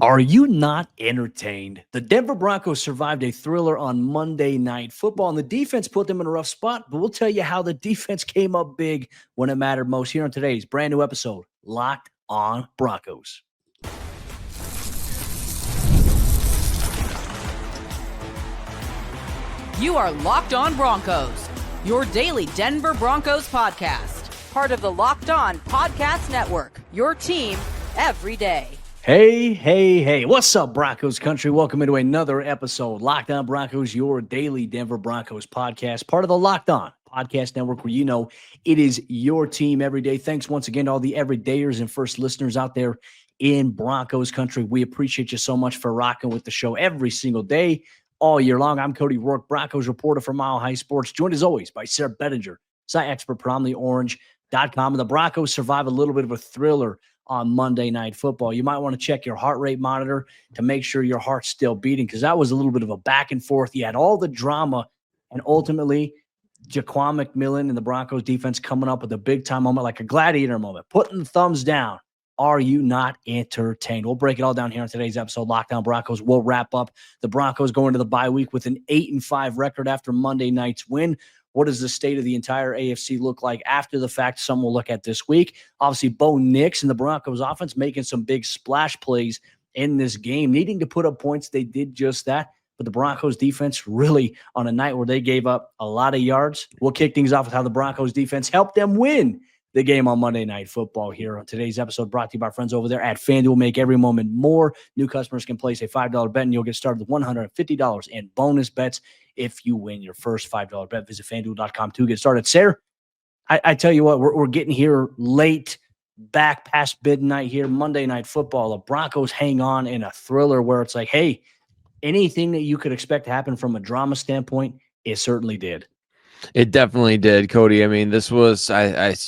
Are you not entertained? The Denver Broncos survived a thriller on Monday Night Football, and the defense put them in a rough spot. But we'll tell you how the defense came up big when it mattered most here on today's brand new episode, Locked on Broncos. You are Locked on Broncos, your daily Denver Broncos podcast. Part of the Locked on Podcast Network, your team every day. Hey. What's up, Broncos Country? Welcome into another episode, Locked on Broncos, your daily Denver Broncos podcast, part of the Locked on Podcast Network, where you know it is your team every day. Thanks once again to all the everydayers and first listeners out there in Broncos Country. We appreciate you so much for rocking with the show every single day, all year long. I'm Cody Roark, Broncos reporter for Mile High Sports, joined as always by Sayre Bedinger, site expert for OmniOrange.com. And the Broncos survive a little bit of a thriller on Monday Night Football. You might want to check your heart rate monitor to make sure your heart's still beating, because that was a little bit of a back and forth. You had all the drama, and ultimately Jaquan McMillian and the Broncos defense coming up with a big-time moment, like a gladiator moment, putting the thumbs down. Are you not entertained? We'll break it all down here on today's episode, Lockdown Broncos. We'll wrap up the Broncos going to the bye week with an 8-5 record after Monday night's win. What does the state of the entire AFC look like after the fact? Some we'll look at this week. Obviously, Bo Nix and the Broncos offense making some big splash plays in this game, needing to put up points. They did just that. But the Broncos defense really on a night where they gave up a lot of yards. We'll kick things off with how the Broncos defense helped them win the game on Monday Night Football here on today's episode, brought to you by our friends over there at FanDuel. Make every moment more. New customers can place a $5 bet, and you'll get started with $150 in bonus bets if you win your first $5 bet. Visit FanDuel.com to get started. Sayre, I tell you what, we're getting here late, back past midnight here, Monday Night Football. The Broncos hang on in a thriller where it's like, hey, anything that you could expect to happen from a drama standpoint, it certainly did. It definitely did, Cody. I mean, this was,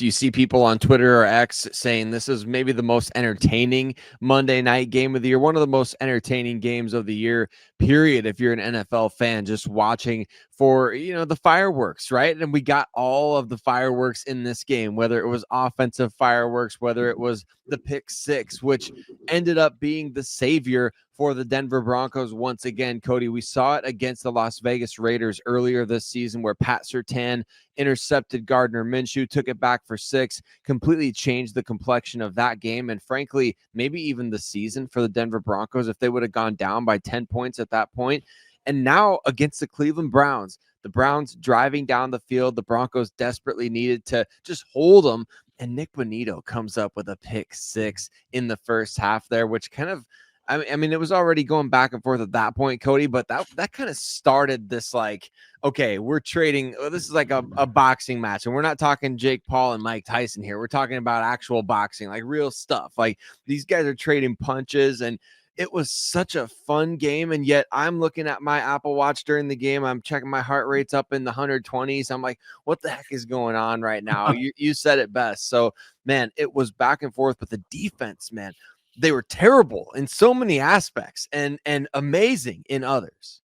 you see people on Twitter or X saying this is maybe the most entertaining Monday night game of the year, one of the most entertaining games of the year, period. If you're an NFL fan, just watching for, the fireworks, right? And we got all of the fireworks in this game, whether it was offensive fireworks, whether it was the pick six, which ended up being the savior for the Denver Broncos once again. Cody, we saw it against the Las Vegas Raiders earlier this season where Pat Surtain intercepted Gardner Minshew, took it back for 6, completely changed the complexion of that game, and frankly, maybe even the season for the Denver Broncos if they would have gone down by 10 points at that point. And now against the Cleveland Browns, the Browns driving down the field, the Broncos desperately needed to just hold them, and Nik Bonitto comes up with a pick 6 in the first half there, which kind of, I mean, it was already going back and forth at that point, Cody, but that kind of started this, like, okay, we're trading. This is like a boxing match, and we're not talking Jake Paul and Mike Tyson here. We're talking about actual boxing, like real stuff. Like, these guys are trading punches, and it was such a fun game. And yet I'm looking at my Apple Watch during the game. I'm checking my heart rates up in the 120s. I'm like, what the heck is going on right now? You said it best. So, man, it was back and forth, but the defense, man, they were terrible in so many aspects and amazing in others.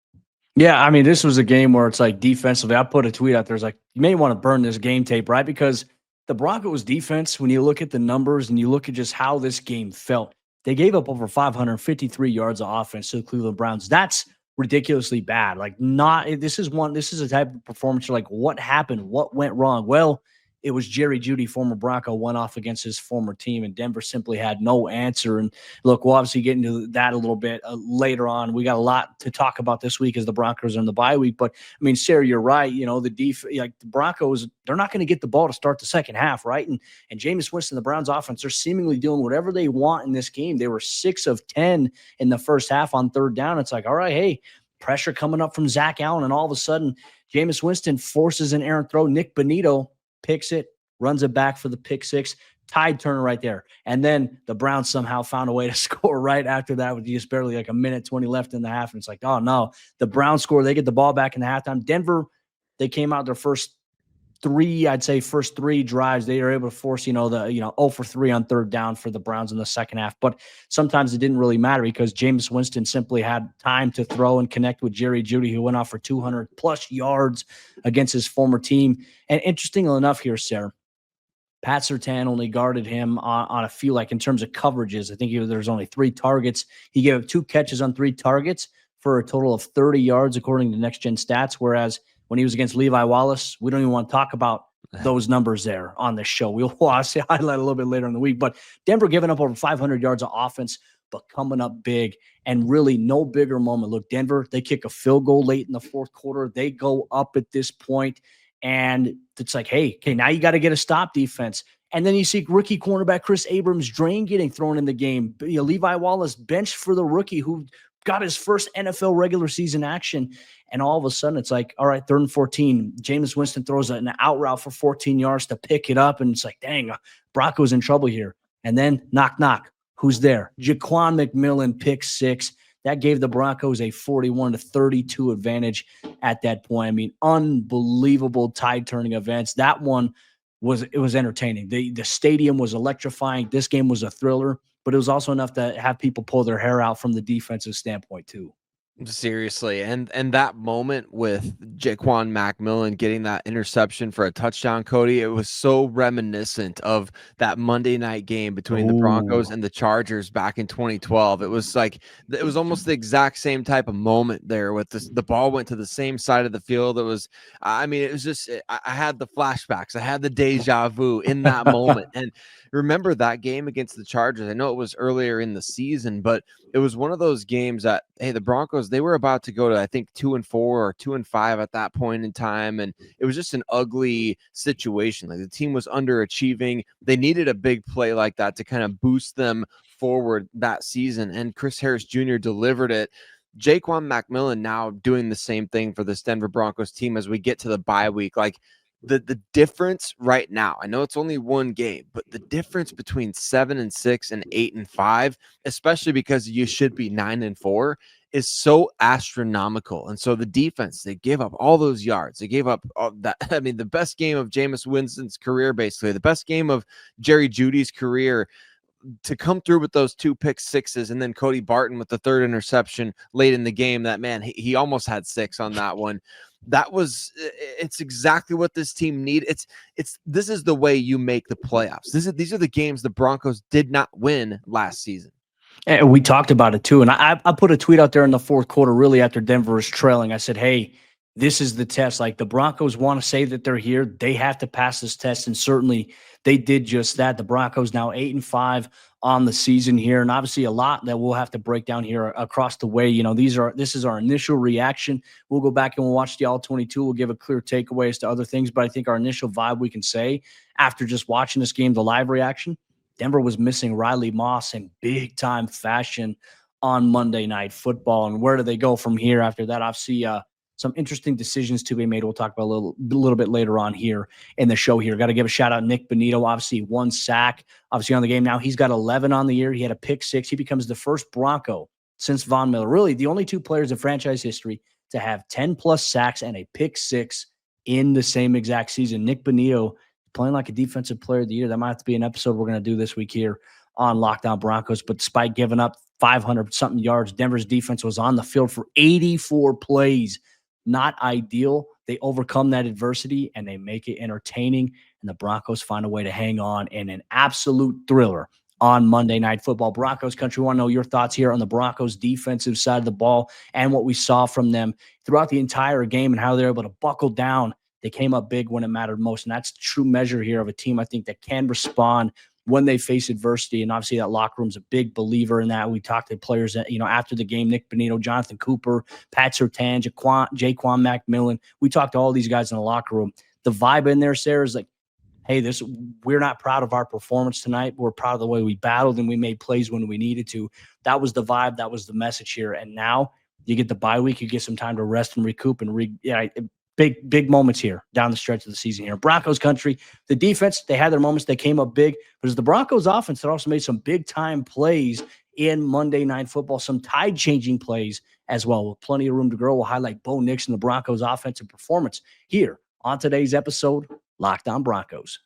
Yeah, I mean, this was a game where it's like defensively, I put a tweet out there. It's like, you may want to burn this game tape, right? Because the Broncos defense, when you look at the numbers and you look at just how this game felt, they gave up over 553 yards of offense to the Cleveland Browns. That's ridiculously bad. Like, this is a type of performance. You're like, what happened? What went wrong? Well, it was Jerry Jeudy, former Bronco, went off against his former team, and Denver simply had no answer. And look, we'll obviously get into that a little bit later on. We got a lot to talk about this week as the Broncos are in the bye week. But, I mean, Sayre, you're right. The Broncos, they're not going to get the ball to start the second half, right? And Jameis Winston, the Browns offense, they're seemingly doing whatever they want in this game. They were 6 of 10 in the first half on third down. It's like, all right, hey, pressure coming up from Zach Allen, and all of a sudden, Jameis Winston forces an errant throw. Nik Bonitto picks it, runs it back for the pick 6, tide turner right there. And then the Browns somehow found a way to score right after that with just barely like a minute 20 left in the half. And it's like, oh no, the Browns score. They get the ball back in the halftime. Denver, they came out their first 3 drives. They were able to force, 0 for 3 on third down for the Browns in the second half. But sometimes it didn't really matter because Jameis Winston simply had time to throw and connect with Jerry Jeudy, who went off for 200+ yards against his former team. And interestingly enough here, Sayre, Pat Surtain only guarded him on a few, like in terms of coverages. I think there's only 3 targets. He gave up 2 catches on 3 targets for a total of 30 yards, according to Next Gen Stats. Whereas when he was against Levi Wallace, we don't even want to talk about those numbers there on this show. We'll highlight a little bit later in the week. But Denver giving up over 500 yards of offense, but coming up big, and really no bigger moment. Look, Denver, they kick a field goal late in the fourth quarter. They go up at this point, and it's like, hey, now you got to get a stop defense. And then you see rookie cornerback Chris Abrams' drain getting thrown in the game. Levi Wallace benched for the rookie who got his first NFL regular season action. And all of a sudden, it's like, all right, 3rd and 14. Jameis Winston throws an out route for 14 yards to pick it up. And it's like, dang, Broncos in trouble here. And then knock, knock. Who's there? Jaquan McMillian, pick 6. That gave the Broncos a 41-32 advantage at that point. I mean, unbelievable tide-turning events. That one was entertaining. The stadium was electrifying. This game was a thriller, but it was also enough to have people pull their hair out from the defensive standpoint too. Seriously. And that moment with Jaquan McMillian getting that interception for a touchdown, Cody, it was so reminiscent of that Monday night game between the Broncos and the Chargers back in 2012. It was almost the exact same type of moment there with the ball went to the same side of the field. It was just, I had the flashbacks. I had the deja vu in that moment. And remember that game against the Chargers. I know it was earlier in the season, but it was one of those games that, hey, the Broncos, they were about to go to, I think, 2-4 or 2-5 at that point in time. And it was just an ugly situation. Like the team was underachieving. They needed a big play like that to kind of boost them forward that season. And Chris Harris Jr. delivered it. Jaquan McMillian now doing the same thing for this Denver Broncos team as we get to the bye week. Like the difference right now, I know it's only one game, but the difference between 7-6 and 8-5, especially because you should be 9-4, is so astronomical. And so the defense, they gave up all those yards. They gave up all that. I mean, the best game of Jameis Winston's career, basically the best game of Jerry Jeudy's career, to come through with those 2 pick 6s, and then Cody Barton with the 3rd interception late in the game. That man, he almost had 6 on that one. It's exactly what this team needs. This is the way you make the playoffs. These are the games the Broncos did not win last season. And we talked about it too. And I put a tweet out there in the fourth quarter, really after Denver was trailing. I said, hey, this is the test. Like the Broncos want to say that they're here. They have to pass this test. And certainly they did just that. The Broncos now 8-5 on the season here. And obviously a lot that we'll have to break down here across the way. You know, this is our initial reaction. We'll go back and we'll watch the all 22. We'll give a clear takeaway as to other things. But I think our initial vibe, we can say after just watching this game, the live reaction, Denver was missing Riley Moss in big time fashion on Monday Night Football. And where do they go from here after that? Obviously, some interesting decisions to be made. We'll talk about a little bit later on here in the show here. Got to give a shout out Nik Bonitto, obviously 1 sack, obviously on the game now. He's got 11 on the year. He had a pick 6. He becomes the first Bronco since Von Miller. Really, the only 2 players in franchise history to have 10+ sacks and a pick 6 in the same exact season. Nik Bonitto playing like a defensive player of the year. That might have to be an episode we're going to do this week here on Locked On Broncos. But despite giving up 500-something yards, Denver's defense was on the field for 84 plays. Not ideal. They overcome that adversity and they make it entertaining. And the Broncos find a way to hang on in an absolute thriller on Monday Night Football. Broncos Country, want to know your thoughts here on the Broncos defensive side of the ball and what we saw from them throughout the entire game and how they're able to buckle down. They came up big when it mattered most. And that's the true measure here of a team, I think, that can respond when they face adversity. And obviously that locker room's a big believer in that. We talked to players that, after the game, Nik Bonitto, Jonathan Cooper, Pat Surtain, Jaquan McMillian. We talked to all these guys in the locker room. The vibe in there, Sayre, is like, hey, we're not proud of our performance tonight. We're proud of the way we battled and we made plays when we needed to. That was the vibe. That was the message here. And now you get the bye week. You get some time to rest and recoup and big moments here down the stretch of the season here. Broncos Country, the defense, they had their moments. They came up big. But as the Broncos offense, they also made some big-time plays in Monday Night Football, some tide-changing plays as well. With plenty of room to grow, we'll highlight Bo Nix and the Broncos' offensive performance here on today's episode, Locked On Broncos.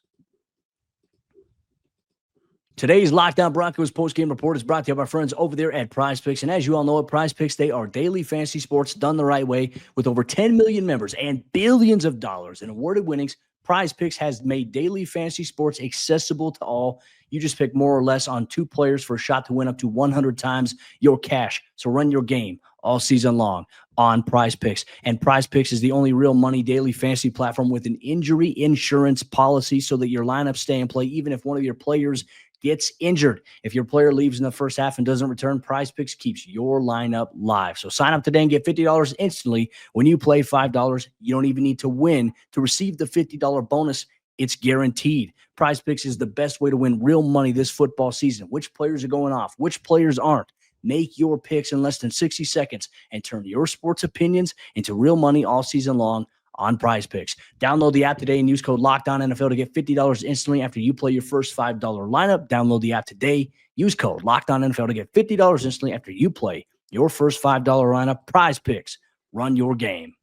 Today's Locked On Broncos postgame report is brought to you by our friends over there at Prize Picks. And as you all know, at Prize Picks, they are daily fantasy sports done the right way with over 10 million members and billions of dollars in awarded winnings Prize Picks has made daily fantasy sports accessible to all. You just pick more or less on 2 players for a shot to win up to 100 times your cash. So run your game all season long on Prize Picks. And Prize Picks is the only real money daily fantasy platform with an injury insurance policy so that your lineups stay in play even if one of your players gets injured. If your player leaves in the first half and doesn't return, Prize Picks keeps your lineup live. So sign up today and get $50 instantly when you play $5. You don't even need to win to receive the $50 bonus. It's guaranteed. Prize Picks is the best way to win real money this football season. Which players are going off? Which players aren't? Make your picks in less than 60 seconds and turn your sports opinions into real money all season long on Prize Picks. Download the app today and use code LOCKEDONNFL to get $50 instantly after you play your first $5 lineup. Download the app today. Use code LOCKEDONNFL to get $50 instantly after you play your first $5 lineup. Prize Picks. Run your game.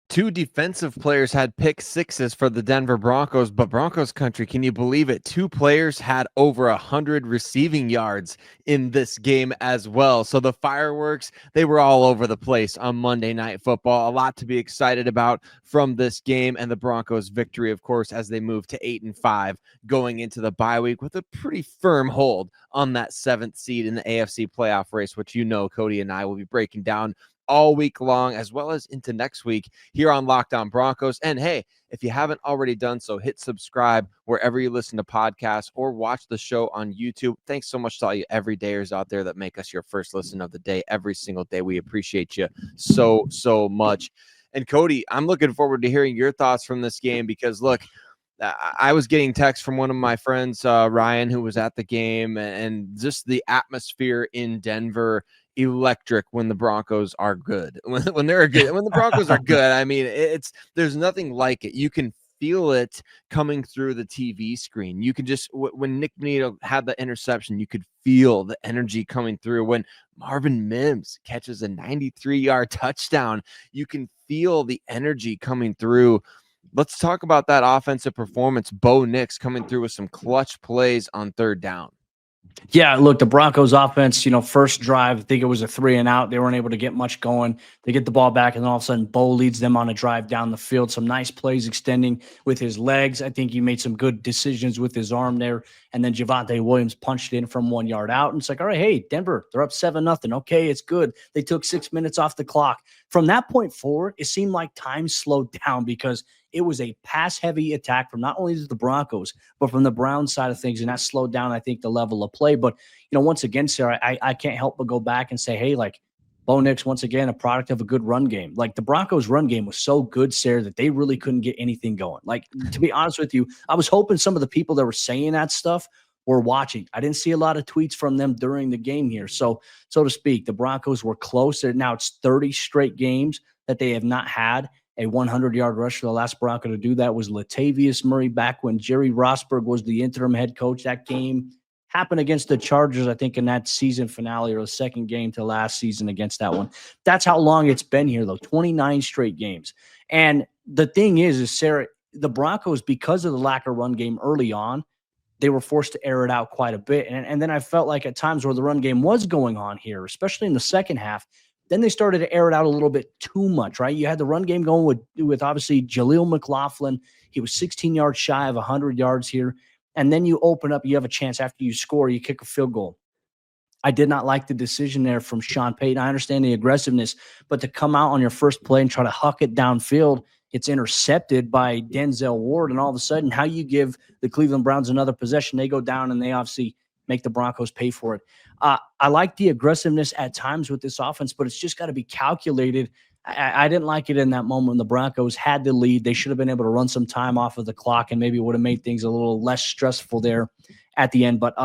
2 defensive players had pick sixes for the Denver Broncos, but Broncos Country, can you believe it? 2 players had over 100 receiving yards in this game as well. So the fireworks, they were all over the place on Monday Night Football. A lot to be excited about from this game, and the Broncos victory, of course, as they move to 8-5 going into the bye week with a pretty firm hold on that 7th seed in the AFC playoff race, which Cody and I will be breaking down all week long, as well as into next week here on Locked On Broncos. And hey, if you haven't already done so, hit subscribe wherever you listen to podcasts or watch the show on YouTube. Thanks so much to all you everydayers out there that make us your first listen of the day every single day. We appreciate you so much. And Cody, I'm looking forward to hearing your thoughts from this game because look, I was getting texts from one of my friends, Ryan, who was at the game, and just the atmosphere in Denver, electric when the Broncos are good. When they're good, when the Broncos are good, I mean, there's nothing like it. You can feel it coming through the TV screen. You can just, when Nik Bonitto had the interception, you could feel the energy coming through. When Marvin Mims catches a 93-yard touchdown, you can feel the energy coming through. Let's talk about that offensive performance. Bo Nix coming through with some clutch plays on 3rd down. Yeah, look, the Broncos offense, first drive, I think it was a 3-and-out. They weren't able to get much going. They get the ball back, and then all of a sudden, Bo leads them on a drive down the field. Some nice plays extending with his legs. I think he made some good decisions with his arm there. And then Javonte Williams punched in from 1 yard out. And it's like, all right, hey, Denver, they're up 7-0. Okay, it's good. They took 6 minutes off the clock. From that point forward, it seemed like time slowed down because it was a pass-heavy attack from not only the Broncos, but from the Browns side of things, and that slowed down, I think, the level of play. But, once again, Sarah, I can't help but go back and say, hey, like, Bo Nix, once again, a product of a good run game. Like, the Broncos' run game was so good, Sarah, that they really couldn't get anything going. Like, to be honest with you, I was hoping some of the people that were saying that stuff were watching. I didn't see a lot of tweets from them during the game here. So to speak, the Broncos were close. Now it's 30 straight games that they have not had a 100-yard rush. The last Bronco to do that was Latavius Murray back when Jerry Rosburg was the interim head coach. That game happened against the Chargers, I think, in that season finale or the second game to last season against that one. That's how long it's been here, though, 29 straight games. And the thing is, Sarah, the Broncos, because of the lack of run game early on, they were forced to air it out quite a bit. And then I felt like at times where the run game was going on here, especially in the second half, then they started to air it out a little bit too much, right? You had the run game going with obviously Jaleel McLaughlin. He was 16 yards shy of 100 yards here. And then you open up, you have a chance after you score, you kick a field goal. I did not like the decision there from Sean Payton. I understand the aggressiveness, but to come out on your first play and try to huck it downfield, it's intercepted by Denzel Ward. And all of a sudden, how you give the Cleveland Browns another possession, they go down and they obviously make the Broncos pay for it. I like the aggressiveness at times with this offense, but it's just got to be calculated. I didn't like it in that moment when the Broncos had the lead. They should have been able to run some time off of the clock and maybe would have made things a little less stressful there at the end. But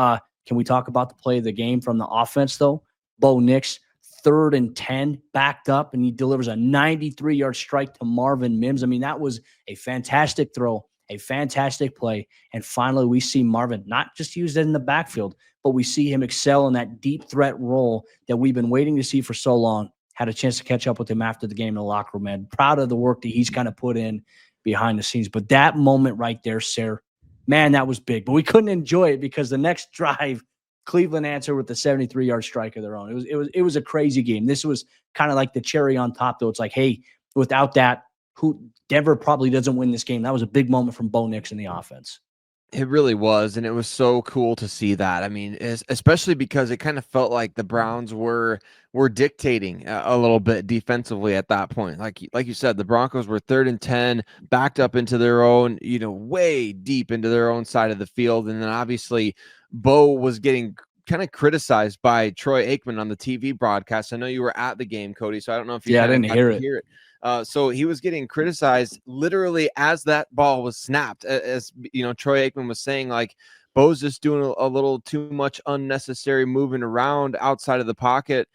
can we talk about the play of the game from the offense, though? Bo Nix, 3rd and 10, backed up, and he delivers a 93-yard strike to Marvin Mims. I mean, that was a fantastic throw, a fantastic play. And finally, we see Marvin not just used in the backfield, but we see him excel in that deep threat role that we've been waiting to see for so long. Had a chance to catch up with him after the game in the locker room, man. Proud of the work that he's kind of put in behind the scenes. But that moment right there, Sarah, man, that was big. But we couldn't enjoy it because the next drive, Cleveland answered with a 73-yard strike of their own. It was a crazy game. This was kind of like the cherry on top, though. It's like, hey, without that, who Denver probably doesn't win this game. That was a big moment from Bo Nix in the offense. It really was, and it was so cool to see that. I mean, especially because it kind of felt like the Browns were dictating a little bit defensively at that point. Like you said, the Broncos were 3rd and 10, backed up into their own, way deep into their own side of the field, and then obviously Bo was getting kind of criticized by Troy Aikman on the TV broadcast. I know you were at the game, Cody, so I don't know if you I kind didn't of got hear to it. hear it. So he was getting criticized literally as that ball was snapped, as Troy Aikman was saying, like, Bo's just doing a little too much unnecessary moving around outside of the pocket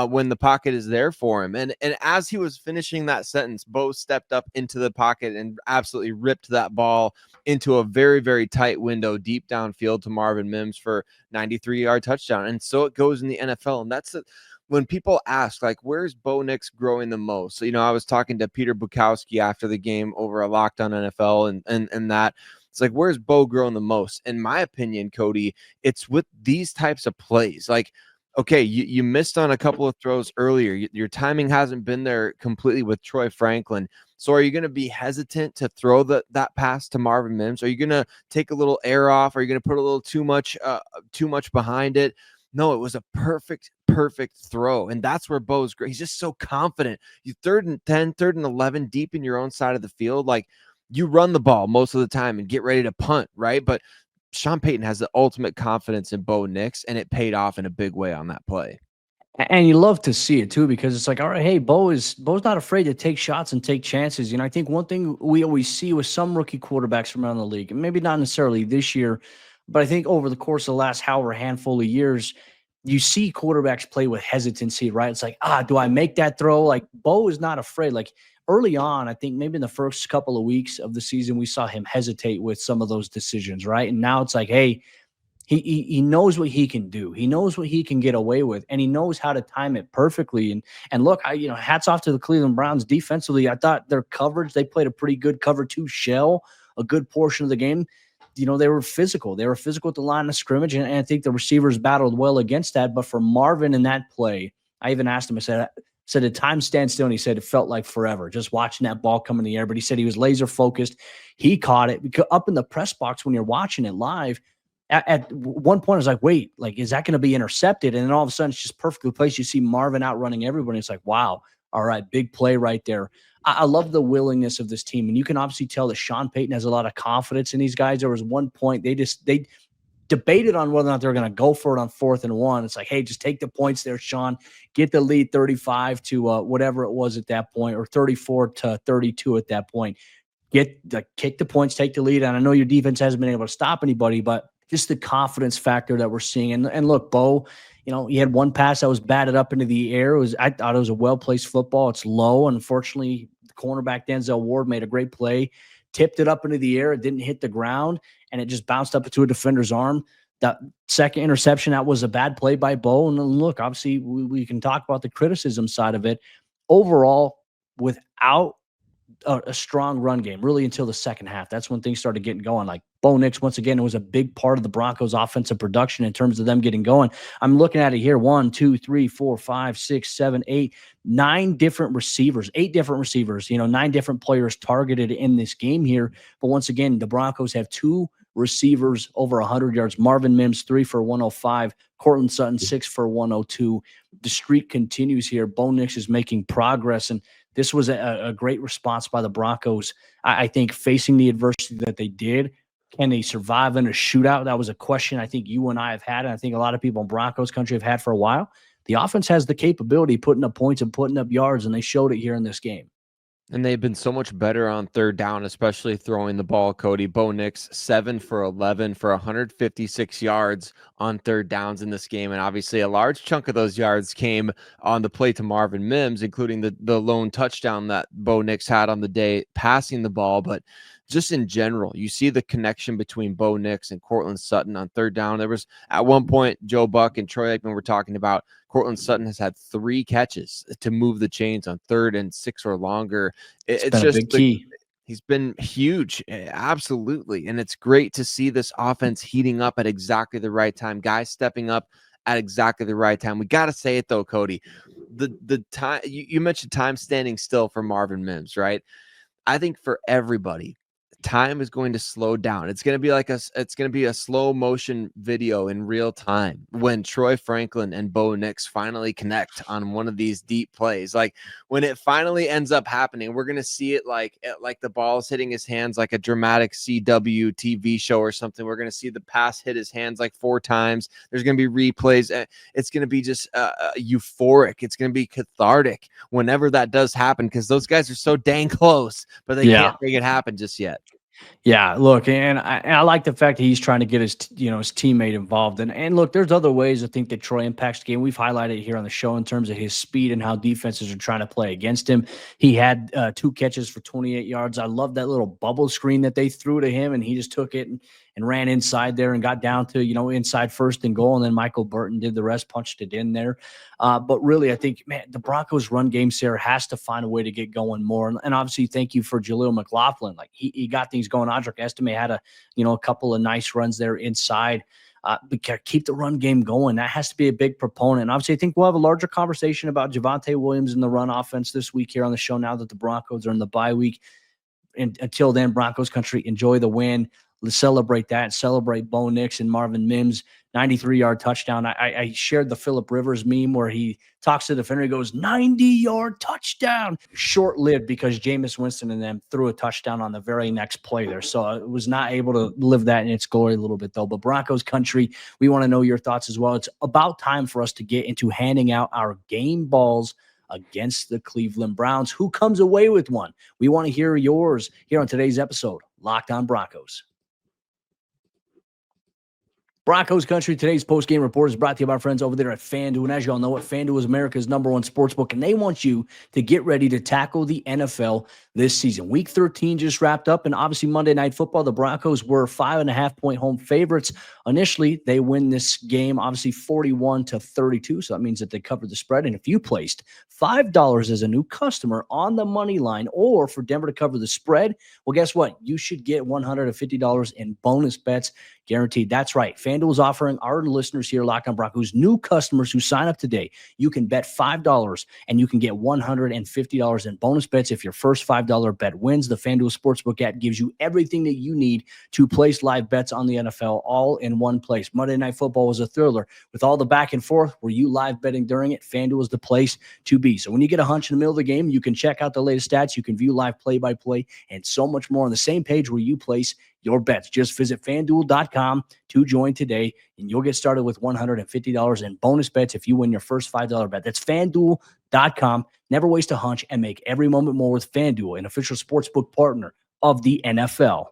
when the pocket is there for him. And as he was finishing that sentence, Bo stepped up into the pocket and absolutely ripped that ball into a very, very tight window deep downfield to Marvin Mims for 93-yard touchdown. And so it goes in the NFL. And that's when people ask, like, where's Bo Nix growing the most? So, I was talking to Peter Bukowski after the game over a Locked On NFL and that. It's like, where's Bo growing the most? In my opinion, Cody, it's with these types of plays. Like, okay, you missed on a couple of throws earlier. Your timing hasn't been there completely with Troy Franklin. So are you going to be hesitant to throw that pass to Marvin Mims? Are you going to take a little air off? Are you going to put a little too much behind it? No, it was a perfect throw. And that's where Bo's great. He's just so confident. You 3rd and 10, 3rd and 11 deep in your own side of the field. Like, you run the ball most of the time and get ready to punt, right? But Sean Payton has the ultimate confidence in Bo Nix, and it paid off in a big way on that play. And you love to see it too, because it's like, all right, hey, Bo's not afraid to take shots and take chances. I think one thing we always see with some rookie quarterbacks from around the league, and maybe not necessarily this year, but I think over the course of the last however handful of years, you see quarterbacks play with hesitancy, right? It's like, do I make that throw? Like, Bo is not afraid. Like, early on, I think maybe in the first couple of weeks of the season, we saw him hesitate with some of those decisions, right? And now it's like, hey, he knows what he can do. He knows what he can get away with, and he knows how to time it perfectly. And look, hats off to the Cleveland Browns defensively. I thought their coverage, they played a pretty good cover 2 shell a good portion of the game. They were physical. They were physical at the line of scrimmage, and I think the receivers battled well against that. But for Marvin in that play, I even asked him, I said, did time stand still? And he said it felt like forever just watching that ball come in the air. But he said he was laser focused. He caught it because up in the press box when you're watching it live, at one point, I was like, wait, like, is that going to be intercepted? And then all of a sudden, it's just perfectly placed. You see Marvin outrunning everybody. It's like, wow, all right, big play right there. I love the willingness of this team. And you can obviously tell that Sean Payton has a lot of confidence in these guys. There was one point they debated on whether or not they're going to go for it on 4th and 1. It's like, hey, just take the points there, Sean. Get the lead 35 to whatever it was at that point, or 34-32 at that point. Kick the points, take the lead. And I know your defense hasn't been able to stop anybody, but just the confidence factor that we're seeing. And look, Bo, he had one pass that was batted up into the air. I thought it was a well-placed football. It's low. Unfortunately, the cornerback Denzel Ward made a great play, tipped it up into the air. It didn't hit the ground, and it just bounced up into a defender's arm. That second interception, that was a bad play by Bo. And look, obviously, we can talk about the criticism side of it. Overall, without a strong run game, really until the second half. That's when things started getting going. Like, Bo Nix, once again, it was a big part of the Broncos' offensive production in terms of them getting going. I'm looking at it here: 1, 2, 3, 4, 5, 6, 7, 8, 9 different receivers, 8 different receivers, 9 different players targeted in this game here. But once again, the Broncos have 2 receivers over 100 yards. Marvin Mims, 3 for 105. Courtland Sutton, 6 for 102. The streak continues here. Bo Nix is making progress, and this was a great response by the Broncos. I think facing the adversity that they did, can they survive in a shootout? That was a question I think you and I have had, and I think a lot of people in Broncos country have had for a while. The offense has the capability of putting up points and putting up yards, and they showed it here in this game. And they've been so much better on 3rd down, especially throwing the ball, Cody. Bo Nix, 7 for 11 for 156 yards on 3rd downs in this game. And obviously a large chunk of those yards came on the play to Marvin Mims, including the lone touchdown that Bo Nix had on the day passing the ball. But just in general, you see the connection between Bo Nix and Courtland Sutton on 3rd down. There was at one point, Joe Buck and Troy Aikman were talking about Courtland Sutton has had 3 catches to move the chains on 3rd and 6 or longer. It's just a big key. He's been huge. Absolutely. And it's great to see this offense heating up at exactly the right time. Guys stepping up at exactly the right time. We got to say it though, Cody. The time you mentioned time standing still for Marvin Mims, right? I think for everybody, time is going to slow down. It's going to be it's going to be a slow motion video in real time when Troy Franklin and Bo Nix finally connect on one of these deep plays. Like when it finally ends up happening, we're going to see it like the ball's hitting his hands like a dramatic CW TV show or something. We're going to see the pass hit his hands like 4 times. There's going to be replays. It's going to be just euphoric. It's going to be cathartic whenever that does happen, because those guys are so dang close, but they can't make it happen just yet. Yeah, look, and I like the fact that he's trying to get his his teammate involved, and look, there's other ways I think that Troy impacts the game. We've highlighted it here on the show in terms of his speed and how defenses are trying to play against him. He had 2 catches for 28 yards. I love that little bubble screen that they threw to him, and he just took it and ran inside there and got down to inside 1st and goal, and then Michael Burton did the rest, punched it in there. But really, I think, man, the Broncos' run game, Sayre, has to find a way to get going more. And obviously, thank you for Jaleel McLaughlin. Like he got things going. Audric Estime had a couple of nice runs there inside. But keep the run game going. That has to be a big proponent. And obviously, I think we'll have a larger conversation about Javonte Williams and the run offense this week here on the show. Now that the Broncos are in the bye week, and until then, Broncos country, enjoy the win. Let's celebrate that and celebrate Bo Nix and Marvin Mims' 93-yard touchdown. I shared the Phillip Rivers meme where he talks to the defender. He goes, 90-yard touchdown. Short-lived because Jameis Winston and them threw a touchdown on the very next play there. So I was not able to live that in its glory a little bit, though. But Broncos country, we want to know your thoughts as well. It's about time for us to get into handing out our game balls against the Cleveland Browns. Who comes away with one? We want to hear yours here on today's episode, Locked On Broncos. Broncos country, today's post-game report is brought to you by our friends over there at FanDuel. And as you all know, FanDuel is America's #1 sportsbook, and they want you to get ready to tackle the NFL this season. Week 13 just wrapped up, and obviously Monday Night Football, the Broncos were 5.5-point home favorites. Initially, they win this game, obviously 41-32, so that means that they covered the spread. And if you placed $5 as a new customer on the money line or for Denver to cover the spread, well, guess what? You should get $150 in bonus bets guaranteed. That's right. FanDuel is offering our listeners here, Locked On Broncos, new customers who sign up today. You can bet $5 and you can get $150 in bonus bets if your first $5 bet wins. The FanDuel Sportsbook app gives you everything that you need to place live bets on the NFL all in one place. Monday Night Football was a thriller with all the back and forth. Were you live betting during it? FanDuel is the place to be. So when you get a hunch in the middle of the game, you can check out the latest stats. You can view live play-by-play and so much more on the same page where you place your bets. Just visit FanDuel.com to join today, and you'll get started with $150 in bonus bets if you win your first $5 bet. That's FanDuel.com. Never waste a hunch and make every moment more with FanDuel, an official sportsbook partner of the NFL.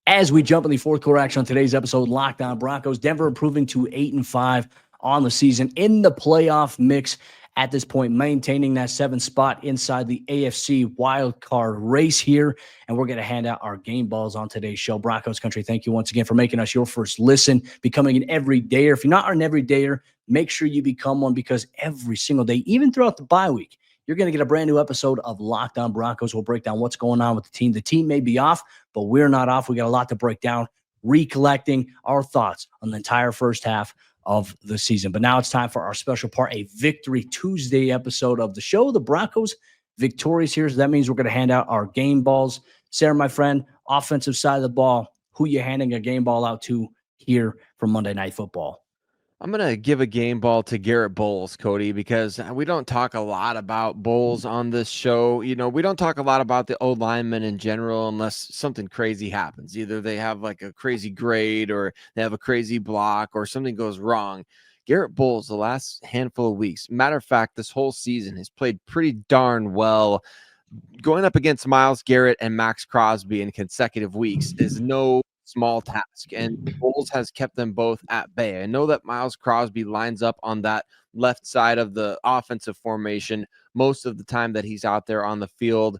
As we jump in the fourth quarter action on today's episode, Locked On Broncos, Denver improving to 8-5 on the season in the playoff mix at this point, maintaining that 7th spot inside the AFC wildcard race here. And we're going to hand out our game balls on today's show. Broncos country, thank you once again for making us your first listen, becoming an everydayer. If you're not an everydayer, make sure you become one, because every single day, even throughout the bye week, you're going to get a brand new episode of Locked On Broncos. We'll break down what's going on with the team. The team may be off, but we're not off. We got a lot to break down, recollecting our thoughts on the entire first half of the season. But now it's time for our special part, a Victory Tuesday episode of the show. The Broncos victorious here, so that means we're going to hand out our game balls. Sayre, my friend, offensive side of the ball, who you handing a game ball out to here for Monday Night Football? I'm going to give a game ball to Garrett Bowles, Cody, because we don't talk a lot about Bowles on this show. You know, we don't talk a lot about the old linemen in general unless something crazy happens. Either they have like a crazy grade or they have a crazy block or something goes wrong. Garrett Bowles, the last handful of weeks, matter of fact, this whole season has played pretty darn well. Going up against Myles Garrett and Max Crosby in consecutive weeks is no small task, and Bowles has kept them both at bay. I know that Myles Crosby lines up on that left side of the offensive formation most of the time that he's out there on the field.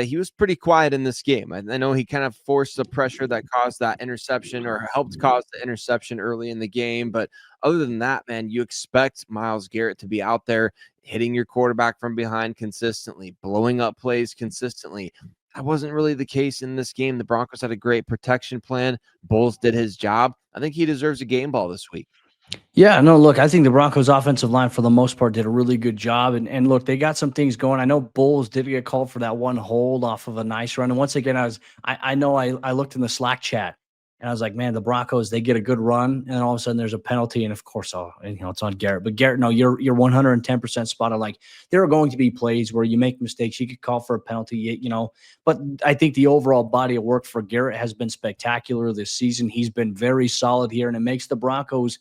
He was pretty quiet in this game. I know he kind of forced the pressure that caused that interception, or helped cause the interception early in the game. But other than that, man, you expect Myles Garrett to be out there hitting your quarterback from behind consistently, blowing up plays consistently. That wasn't really the case in this game. The Broncos had a great protection plan. Bowles did his job. I think he deserves a game ball this week. Yeah, no, look, I think the Broncos offensive line for the most part did a really good job. And look, they got some things going. I know Bulls did get called for that one hold off of a nice run. And once again, I know I looked in the Slack chat and I was like, man, the Broncos, they get a good run, and all of a sudden there's a penalty. And of course, it's on Garrett. But Garrett, no, you're 110% spot on. Like, there are going to be plays where you make mistakes. You could call for a penalty, but I think the overall body of work for Garrett has been spectacular this season. He's been very solid here, and it makes the Broncos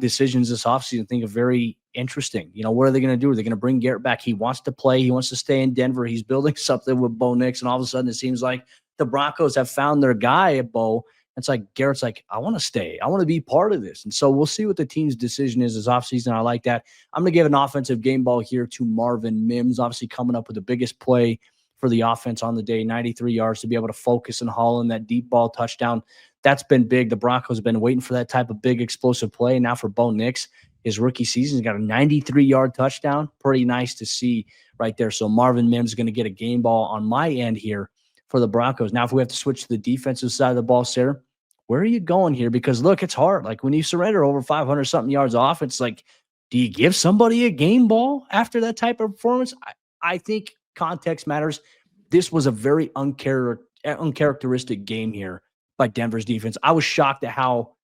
decisions this offseason think of very interesting. What are they going to do? Are they going to bring Garrett back? He wants to play. He wants to stay in Denver. He's building something with Bo Nix, and all of a sudden it seems like the Broncos have found their guy at Bo. It's like Garrett's like, I want to stay. I want to be part of this. And so we'll see what the team's decision is this offseason. I like that. I'm going to give an offensive game ball here to Marvin Mims, obviously coming up with the biggest play for the offense on the day, 93 yards to be able to focus and haul in that deep ball touchdown. That's been big. The Broncos have been waiting for that type of big explosive play. Now for Bo Nix, his rookie season, he's got a 93-yard touchdown. Pretty nice to see right there. So Marvin Mims is going to get a game ball on my end here for the Broncos. Now, if we have to switch to the defensive side of the ball, Sayre, where are you going here? Because look, it's hard. Like, when you surrender over 500 something yards off, it's like, do you give somebody a game ball after that type of performance? I think context matters. This was a very uncharacteristic game here by Denver's defense. I was shocked at how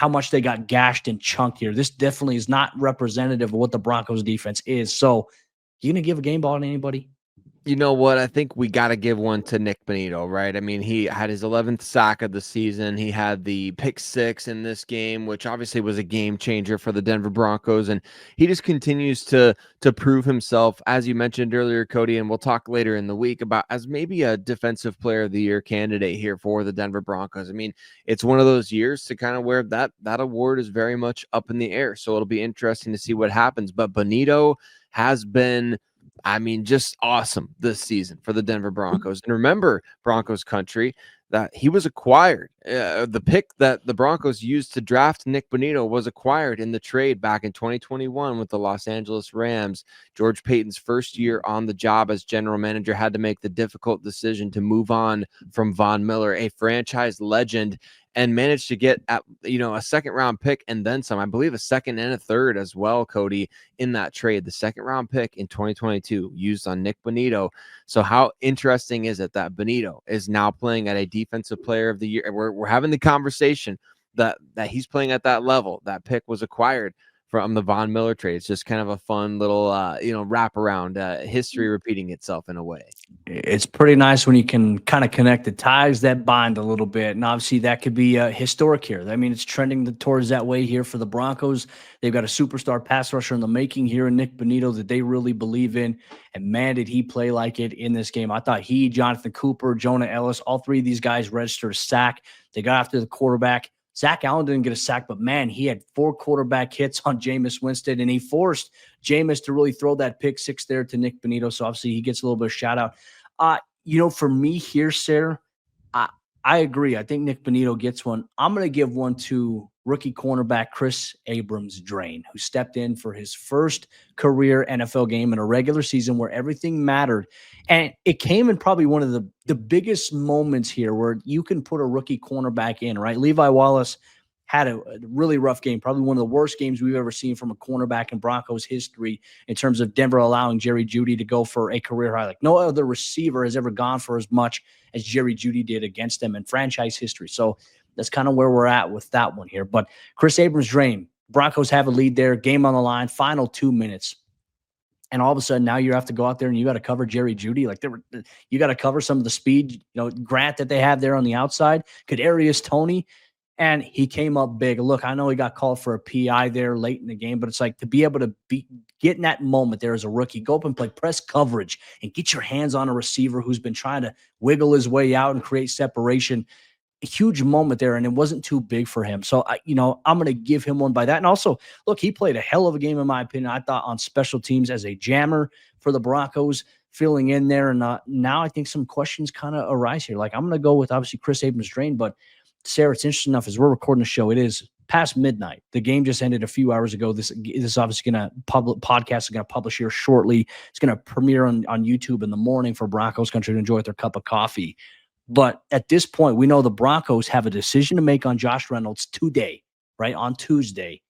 much they got gashed and chunked here. This definitely is not representative of what the Broncos defense is. So, you going to give a game ball to anybody? You know what? I think we got to give one to Nik Bonitto, right? I mean, he had his 11th sack of the season. He had the pick 6 in this game, which obviously was a game changer for the Denver Broncos. And he just continues to prove himself, as you mentioned earlier, Cody, and we'll talk later in the week about as maybe a defensive player of the year candidate here for the Denver Broncos. I mean, it's one of those years to kind of where that award is very much up in the air. So it'll be interesting to see what happens. But Bonitto has been, I mean, just awesome this season for the Denver Broncos. And remember, Broncos Country, that he was acquired. The pick that the Broncos used to draft Nik Bonitto was acquired in the trade back in 2021 with the Los Angeles Rams. George Paton's first year on the job as general manager had to make the difficult decision to move on from Von Miller, a franchise legend, and managed to get a second round pick and then some. I believe a second and a third as well, Cody, in that trade. The second round pick in 2022 used on Nik Bonitto. So how interesting is it that Bonitto is now playing at a defensive player of the year? We're having the conversation that he's playing at that level. That pick was acquired from the Von Miller trade. It's just kind of a fun little, wraparound history repeating itself in a way. It's pretty nice when you can kind of connect the ties that bind a little bit. And obviously that could be historic here. I mean, it's trending towards that way here for the Broncos. They've got a superstar pass rusher in the making here in Nik Bonitto that they really believe in. And man, did he play like it in this game. I thought he, Jonathan Cooper, Jonah Ellis, all three of these guys registered a sack. They got after the quarterback. Zach Allen didn't get a sack, but man, he had 4 quarterback hits on Jameis Winston, and he forced Jameis to really throw that pick 6 there to Nik Bonitto. So obviously he gets a little bit of shout out. For me here, Sayre, I agree. I think Nik Bonitto gets one. I'm going to give one to rookie cornerback Chris Abrams-Draine, who stepped in for his first career NFL game in a regular season where everything mattered. And it came in probably one of the biggest moments here where you can put a rookie cornerback in, right? Levi Wallace had a really rough game, probably one of the worst games we've ever seen from a cornerback in Broncos history in terms of Denver allowing Jerry Jeudy to go for a career high. Like, no other receiver has ever gone for as much as Jerry Jeudy did against them in franchise history. So that's kind of where we're at with that one here. But Chris Abrams-Draine, Broncos have a lead there, game on the line, final 2 minutes. And all of a sudden now you have to go out there and you got to cover Jerry Jeudy. Like, you got to cover some of the speed, Grant that they have there on the outside. Kadarius Toney. And he came up big. Look, I know he got called for a PI there late in the game, but it's like to be able to get in that moment there as a rookie, go up and play press coverage and get your hands on a receiver who's been trying to wiggle his way out and create separation. A huge moment there, and it wasn't too big for him. So, I'm going to give him one by that. And also, look, he played a hell of a game, in my opinion, I thought, on special teams as a jammer for the Broncos, filling in there. And now I think some questions kind of arise here. Like, I'm going to go with, obviously, Chris Abrams-Draine, but Sayre, it's interesting enough, as we're recording the show, it is past midnight. The game just ended a few hours ago. This is obviously going to podcast is going to publish here shortly. It's going to premiere on YouTube in the morning for Broncos Country to enjoy with their cup of coffee. But at this point, we know the Broncos have a decision to make on Josh Reynolds today, right, on Tuesday.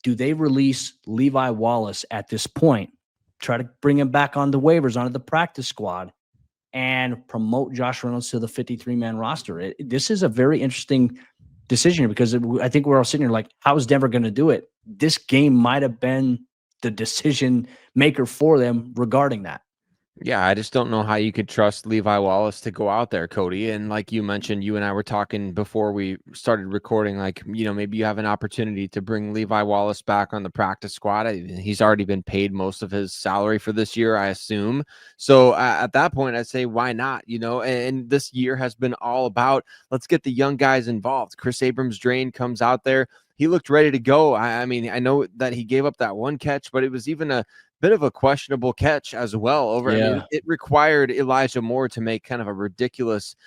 do they release Levi Wallace at this point, try to bring him back on the waivers, onto the practice squad, and promote Josh Reynolds to the 53-man roster? This is a very interesting decision here, because I think we're all sitting here like, how is Denver going to do it? This game might have been the decision maker for them regarding that. Yeah, I just don't know how you could trust Levi Wallace to go out there, Cody. And like you mentioned, you and I were talking before we started recording, like, maybe you have an opportunity to bring Levi Wallace back on the practice squad. He's already been paid most of his salary for this year, I assume. So at that point, I'd say, why not? And this year has been all about, let's get the young guys involved. Chris Abrams-Drain comes out there. He looked ready to go. I mean, I know that he gave up that one catch, but it was even a bit of a questionable catch as well. I mean, it required Elijah Moore to make kind of a ridiculous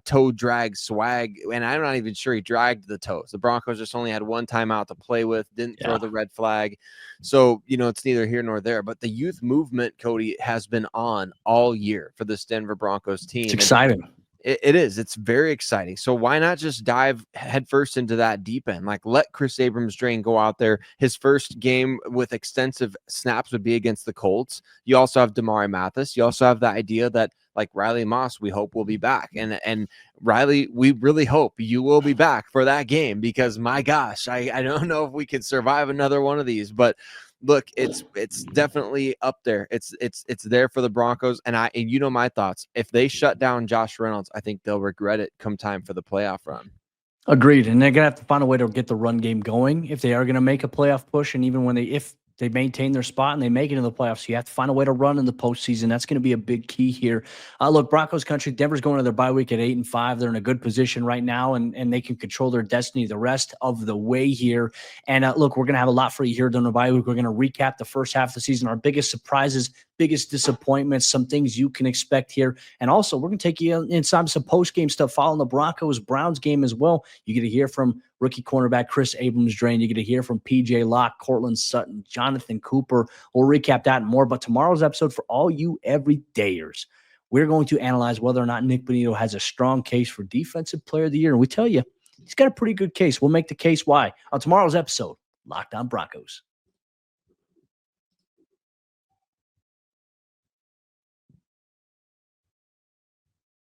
toe drag swag, and I'm not even sure he dragged the toes. The Broncos just only had one timeout to play with, didn't throw the red flag. So, it's neither here nor there. But the youth movement, Cody, has been on all year for this Denver Broncos team. It's exciting. It is. It's very exciting. So why not just dive headfirst into that deep end? Like, let Chris Abrams-Drain go out there. His first game with extensive snaps would be against the Colts. You also have Damari Mathis. You also have the idea that, like, Riley Moss, we hope will be back. And Riley, we really hope you will be back for that game, because my gosh, I don't know if we can survive another one of these, but look, it's definitely up there. It's there for the Broncos. And my thoughts. If they shut down Josh Reynolds, I think they'll regret it come time for the playoff run. Agreed. And they're going to have to find a way to get the run game going if they are going to make a playoff push. And even if they maintain their spot and they make it in the playoffs, you have to find a way to run in the postseason. That's going to be a big key here. Look, Broncos country, Denver's going to their bye week at 8-5. They're in a good position right now, and they can control their destiny the rest of the way here. And look, we're going to have a lot for you here during the bye week. We're going to recap the first half of the season, our biggest surprises, biggest disappointments, some things you can expect here. And also, we're going to take you inside some post-game stuff following the Broncos-Browns game as well. You get to hear from rookie cornerback Chris Abrams-Drain. You get to hear from PJ Locke, Courtland Sutton, Jonathan Cooper. We'll recap that and more. But tomorrow's episode, for all you everydayers, we're going to analyze whether or not Nik Bonitto has a strong case for Defensive Player of the Year. And we tell you, he's got a pretty good case. We'll make the case why on tomorrow's episode, Locked On Broncos.